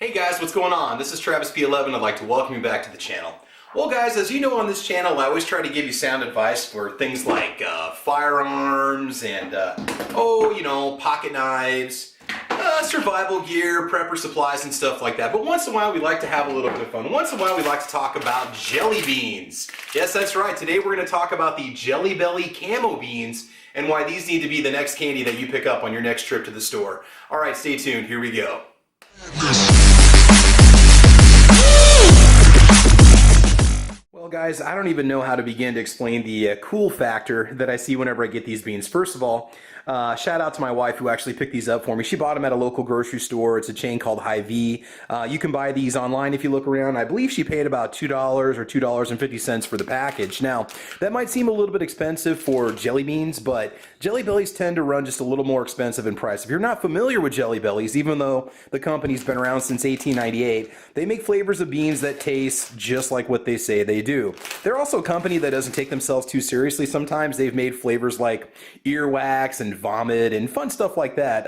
Hey guys, what's going on? This is Travis P11. I'd like to welcome you back to the channel. Well guys, as you know on this channel, I always try to give you sound advice for things like firearms and, pocket knives, survival gear, prepper supplies and stuff like that. But once in a while we like to have a little bit of fun. Once in a while we like to talk about jelly beans. Yes, that's right. Today we're going to talk about the Jelly Belly Camo Beans and why these need to be the next candy that you pick up on your next trip to the store. Alright, stay tuned. Here we go. Well guys, I don't even know how to begin to explain the cool factor that I see whenever I get these beans. First of all, shout out to my wife who actually picked these up for me. She bought them at a local grocery store. It's a chain called Hy-Vee. You can buy these online if you look around. I believe she paid about $2 or $2.50 for the package. Now, that might seem a little bit expensive for jelly beans, but Jelly Bellies tend to run just a little more expensive in price. If you're not familiar with Jelly Bellies, even though the company's been around since 1898, they make flavors of beans that taste just like what they say they do. They're also a company that doesn't take themselves too seriously. Sometimes they've made flavors like earwax and vomit and fun stuff like that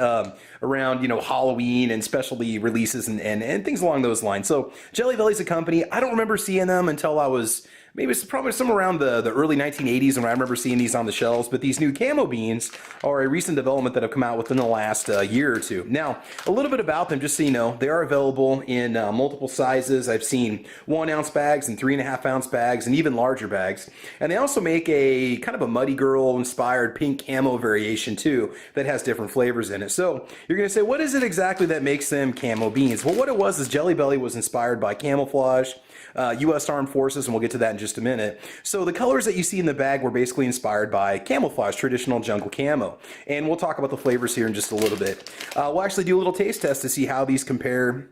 around, Halloween and specialty releases and things along those lines. So Jelly Belly's a company. I don't remember seeing them until I was maybe it's probably somewhere around the early 1980s when I remember seeing these on the shelves. But these new camo beans are a recent development that have come out within the last year or two. Now, a little bit about them, just so you know, they are available in multiple sizes. I've seen 1 ounce bags and 3.5 ounce bags and even larger bags. And they also make a kind of a Muddy Girl inspired pink camo variation too that has different flavors in it. So you're going to say, what is it exactly that makes them camo beans? Well, what it was is Jelly Belly was inspired by camouflage, U.S. Armed Forces, and we'll get to that in just a minute. So the colors that you see in the bag were basically inspired by camouflage, traditional jungle camo. And we'll talk about the flavors here in just a little bit. We'll actually do a little taste test to see how these compare.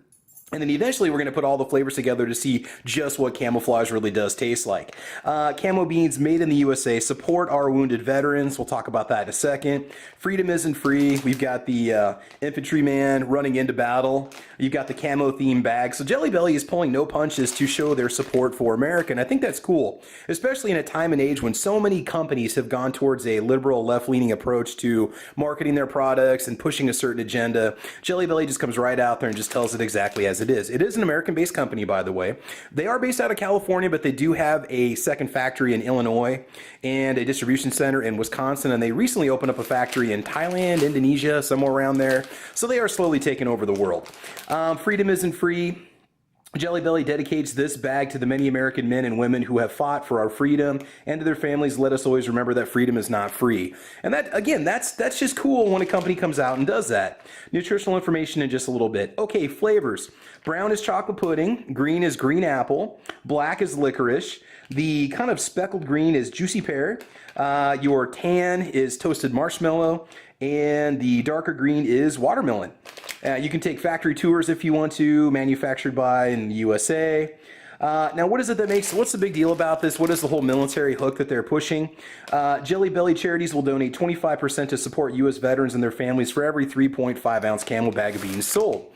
And then eventually we're going to put all the flavors together to see just what camouflage really does taste like. Camo beans made in the USA, support our wounded veterans. We'll talk about that in a second. Freedom isn't free. We've got the infantryman running into battle. You've got the camo themed bag. So Jelly Belly is pulling no punches to show their support for America. And I think that's cool, especially in a time and age when so many companies have gone towards a liberal left-leaning approach to marketing their products and pushing a certain agenda. Jelly Belly just comes right out there and just tells it exactly as it is. It is an American-based company, by the way. They are based out of California, but they do have a second factory in Illinois and a distribution center in Wisconsin, and they recently opened up a factory in Thailand, Indonesia, somewhere around there. So they are slowly taking over the world. Freedom isn't free. Jelly Belly dedicates this bag to the many American men and women who have fought for our freedom, and to their families. Let us always remember that freedom is not free. And that, again, that's just cool when a company comes out and does that. Nutritional information in just a little bit. Okay, flavors. Brown is chocolate pudding, green is green apple, black is licorice, the kind of speckled green is juicy pear, your tan is toasted marshmallow, and the darker green is watermelon. You can take factory tours if you want to, manufactured by in the USA. Now, what is it that makes, what's the big deal about this? What is the whole military hook that they're pushing? Jelly Belly charities will donate 25% to support U.S. veterans and their families for every 3.5 ounce camo bag of beans sold.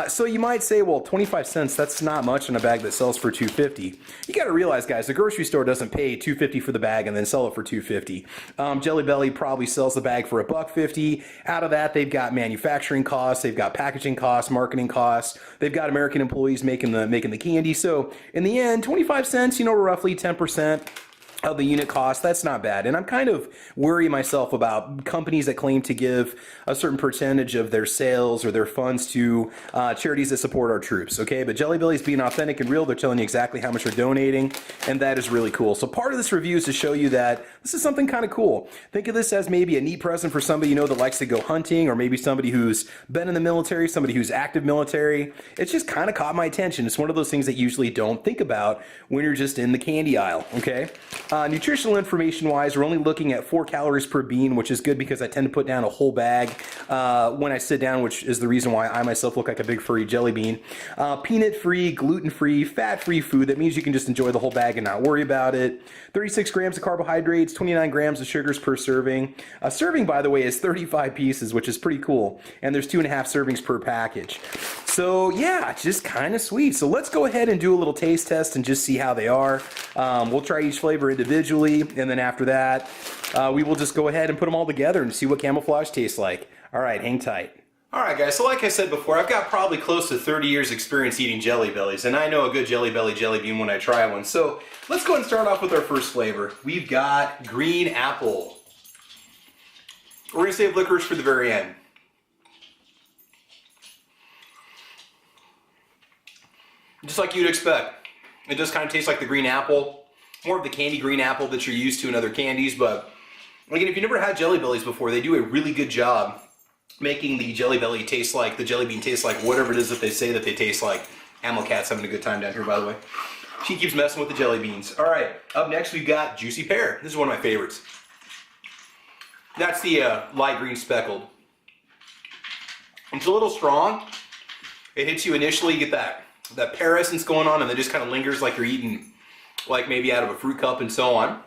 So you might say, well, 25 cents, that's not much in a bag that sells for $2.50. You got to realize, guys, the grocery store doesn't pay $2.50 for the bag and then sell it for $2.50. Jelly Belly probably sells the bag for $1.50. Out of that, they've got manufacturing costs, they've got packaging costs, marketing costs, they've got American employees making the candy. So in the end, 25 cents, roughly 10% of the unit cost. That's not bad. And I'm kind of worried myself about companies that claim to give a certain percentage of their sales or their funds to charities that support our troops, okay? But Jelly Belly's being authentic and real. They're telling you exactly how much they're donating, and that is really cool. So part of this review is to show you that this is something kind of cool. Think of this as maybe a neat present for somebody that likes to go hunting, or maybe somebody who's been in the military, somebody who's active military. It's just kind of caught my attention. It's one of those things that you usually don't think about when you're just in the candy aisle, okay? Nutritional information wise, we're only looking at 4 calories per bean, which is good because I tend to put down a whole bag when I sit down, which is the reason why I myself look like a big furry jelly bean. Peanut free, gluten free, fat free food. That means you can just enjoy the whole bag and not worry about it. 36 grams of carbohydrates, 29 grams of sugars per serving. A serving, by the way, is 35 pieces, which is pretty cool. And there's 2.5 servings per package. So yeah, just kind of sweet. So let's go ahead and do a little taste test and just see how they are. We'll try each flavor individually, and then after that, we will just go ahead and put them all together and see what camouflage tastes like. All right, hang tight. Alright guys, so like I said before, I've got probably close to 30 years experience eating Jelly Bellies, and I know a good Jelly Belly jelly bean when I try one. So let's go ahead and start off with our first flavor. We've got green apple. We're going to save licorice for the very end. Just like you'd expect. It does kind of taste like the green apple. More of the candy green apple that you're used to in other candies, but again, if you've never had Jelly Bellies before, they do a really good job making the Jelly Belly taste like, the jelly bean taste like whatever it is that they say that they taste like. Animal Cat's having a good time down here, by the way. She keeps messing with the jelly beans. All right, up next we've got Juicy Pear. This is one of my favorites. That's the light green speckled. It's a little strong. It hits you initially, you get that pear essence going on, and then just kind of lingers like you're eating, like maybe out of a fruit cup and so on.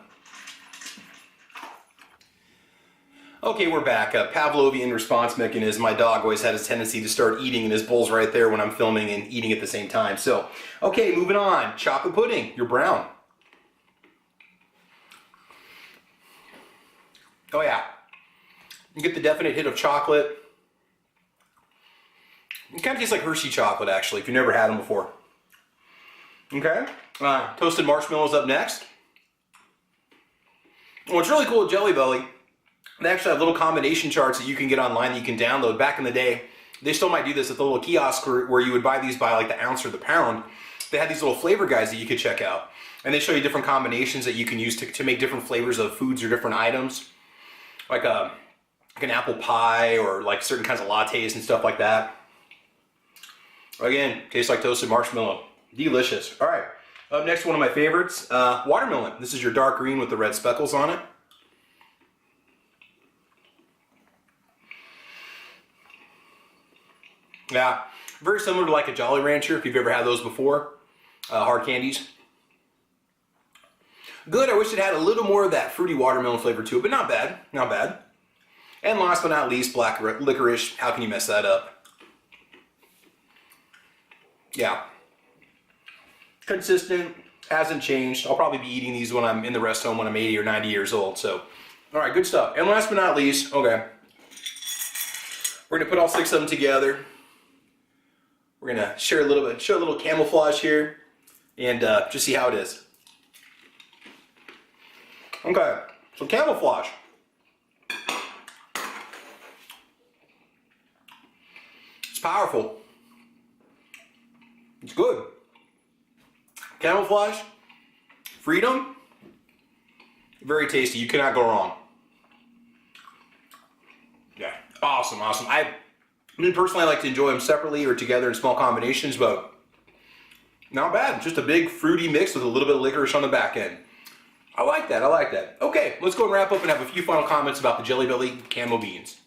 Okay, we're back. Pavlovian response mechanism. My dog always had his tendency to start eating, and his bowl's right there when I'm filming and eating at the same time. So, okay, moving on. Chocolate pudding. You're brown. Oh yeah. You get the definite hit of chocolate. It kind of tastes like Hershey chocolate, actually, if you've never had them before. Okay. Toasted marshmallows up next. What's really cool with Jelly Belly, they actually have little combination charts that you can get online that you can download. Back in the day, they still might do this at the little kiosk where you would buy these by like the ounce or the pound. They had these little flavor guides that you could check out. And they show you different combinations that you can use to make different flavors of foods or different items. Like an apple pie or like certain kinds of lattes and stuff like that. Again, tastes like toasted marshmallow. Delicious. All right, up next, one of my favorites, watermelon. This is your dark green with the red speckles on it. Yeah, very similar to like a Jolly Rancher, if you've ever had those before. Hard candies. Good, I wish it had a little more of that fruity watermelon flavor to it, but not bad, not bad. And last but not least, black licorice. How can you mess that up? Yeah. Consistent, hasn't changed. I'll probably be eating these when I'm in the rest home when I'm 80 or 90 years old, so. All right, good stuff. And last but not least, okay. We're gonna put all 6 of them together. We're gonna share a little bit, show a little camouflage here, and just see how it is. Okay, so camouflage. It's powerful. It's good. Camouflage, freedom, very tasty. You cannot go wrong. Yeah, awesome, awesome. I mean, personally, I like to enjoy them separately or together in small combinations, but not bad. Just a big fruity mix with a little bit of licorice on the back end. I like that, I like that. Okay, let's go and wrap up and have a few final comments about the Jelly Belly Camo Beans.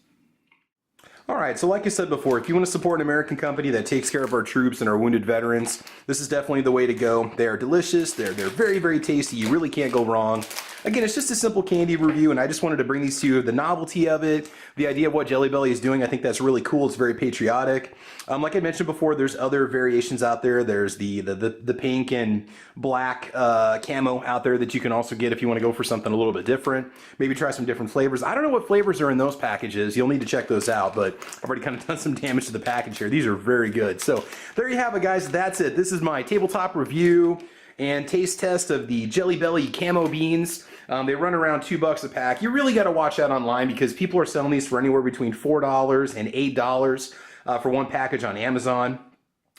Alright, so like I said before, if you want to support an American company that takes care of our troops and our wounded veterans, this is definitely the way to go. They are delicious, they're very, very tasty, you really can't go wrong. Again, it's just a simple candy review, and I just wanted to bring these to you. The novelty of it, the idea of what Jelly Belly is doing, I think that's really cool. It's very patriotic. Like I mentioned before, there's other variations out there. There's the pink and black camo out there that you can also get if you want to go for something a little bit different. Maybe try some different flavors. I don't know what flavors are in those packages. You'll need to check those out, but I've already kind of done some damage to the package here. These are very good. So there you have it, guys. That's it. This is my tabletop review and taste test of the Jelly Belly Camo Beans. They run around $2 a pack. You really got to watch out online because people are selling these for anywhere between $4 and $8 for one package on Amazon.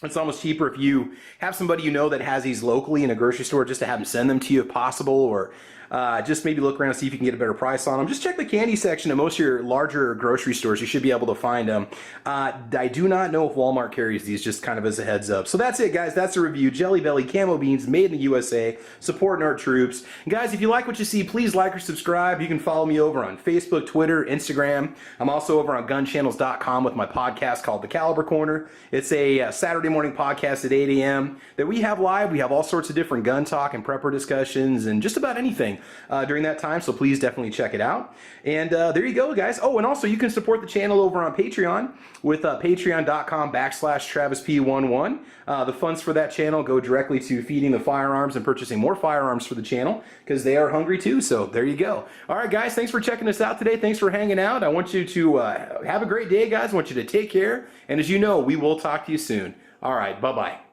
It's almost cheaper if you have somebody you know that has these locally in a grocery store, just to have them send them to you if possible, or just maybe look around and see if you can get a better price on them. Just check the candy section at most of your larger grocery stores. You should be able to find them. I do not know if Walmart carries these, just kind of as a heads up. So that's it, guys. That's a review. Jelly Belly Camo Beans, made in the USA, supporting our troops. And guys, if you like what you see, please like or subscribe. You can follow me over on Facebook, Twitter, Instagram. I'm also over on gunchannels.com with my podcast called The Caliber Corner. It's a Saturday morning podcast at 8 a.m. that we have live. We have all sorts of different gun talk and prepper discussions and just about anything during that time, so please definitely check it out. And there you go, guys. Oh, and also you can support the channel over on Patreon with patreon.com/TravisP11. The funds for that channel go directly to feeding the firearms and purchasing more firearms for the channel because they are hungry too, so there you go. All right, guys, thanks for checking us out today. Thanks for hanging out. I want you to have a great day, guys. I want you to take care, and as you know, we will talk to you soon. All right, bye-bye.